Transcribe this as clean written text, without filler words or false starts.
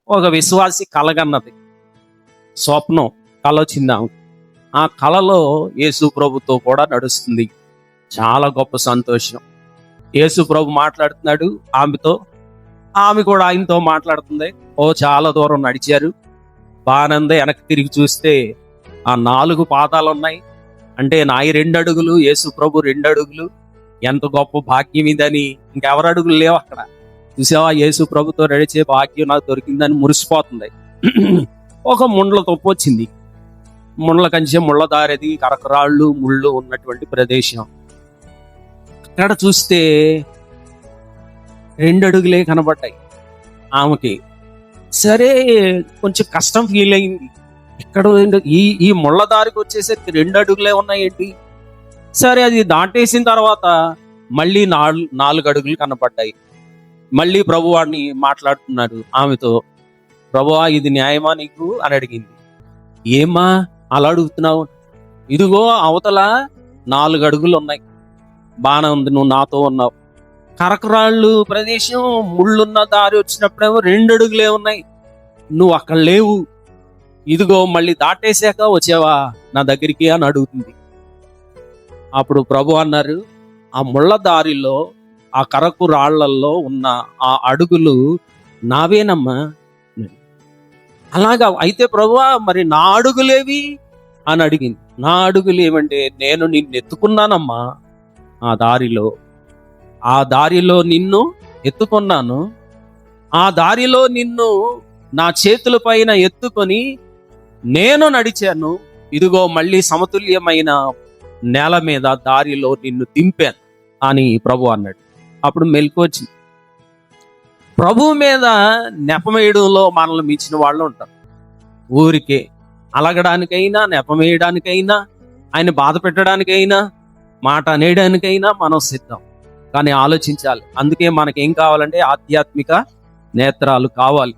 ఒక విశ్వాసి కలగన్నది, స్వప్నం కల వచ్చింది ఆమెకు. ఆ కలలో యేసు ప్రభుతో కూడా నడుస్తుంది. చాలా గొప్ప సంతోషం. యేసు ప్రభు మాట్లాడుతున్నాడు ఆమెతో, ఆమె కూడా ఆయనతో మాట్లాడుతుంది. చాలా దూరం నడిచారు, బాగానందే. వెనక్కి తిరిగి చూస్తే ఆ 4 పాదాలు ఉన్నాయి. అంటే నా 2 అడుగులు, యేసు ప్రభు 2 అడుగులు. ఎంత గొప్ప భాగ్యం ఇదని. ఇంకెవరు అడుగులు లేవు అక్కడ. చూసావా, యేసు ప్రభుతో నడిచే భాగ్యం నాకు దొరికిందని మురిసిపోతుంది. ఒక ముండ్ల తప్పు వచ్చింది. ముండ్ల కంచె, ముళ్ళ దారిది, కరకరాళ్ళు ముళ్ళు ఉన్నటువంటి ప్రదేశం. అక్కడ చూస్తే 2 అడుగులే కనబడ్డాయి ఆమెకి. సరే, కొంచెం కష్టం ఫీల్ అయింది. ఇక్కడ ఈ ముళ్ళ దారికి వచ్చేసరికి 2 అడుగులే ఉన్నాయేంటి. సరే, అది దాటేసిన తర్వాత మళ్ళీ 4 అడుగులు కనపడ్డాయి. మళ్ళీ ప్రభువాడిని మాట్లాడుతున్నాడు ఆమెతో. ప్రభువా, ఇది న్యాయమా నీకు అని అడిగింది. ఏమా అలా అడుగుతున్నావు? ఇదిగో అవతల 4 అడుగులు ఉన్నాయి, బాగానే ఉంది, నువ్వు నాతో ఉన్నావు. కరకరాళ్ళు ప్రదేశం, ముళ్ళున్న దారి వచ్చినప్పుడేమో 2 అడుగులే ఉన్నాయి, నువ్వు అక్కడ లేవు. ఇదిగో మళ్ళీ దాటేశాక వచ్చావా నా దగ్గరికి అని అడుగుతుంది. అప్పుడు ప్రభు అన్నారు, ఆ ముళ్ళ దారిలో, ఆ కరకు రాళ్లల్లో ఉన్న ఆ అడుగులు నావేనమ్మా. అలాగా అయితే ప్రభువా, మరి నా అడుగులేవి అని అడిగింది. నా అడుగులు ఏమంటే, నేను నిన్ను ఎత్తుకున్నానమ్మా. ఆ దారిలో నిన్ను ఎత్తుకున్నాను. ఆ దారిలో నిన్ను నా చేతుల పైన ఎత్తుకొని నేను నడిచాను. ఇదిగో మళ్ళీ సమతుల్యమైన నేల మీద దారిలో నిన్ను దింపాను అని ప్రభు అన్నాడు. అప్పుడు మెలకు వచ్చింది. ప్రభు మీద నెపమేయడంలో మనల్ని మించిన వాళ్ళు ఉంటారు. ఊరికే అలగడానికైనా, నెపమేయడానికైనా, ఆయన బాధ పెట్టడానికైనా, మాట అనేయడానికైనా మనం సిద్ధం. కానీ ఆలోచించాలి. అందుకే మనకేం కావాలంటే ఆధ్యాత్మిక నేత్రాలు కావాలి.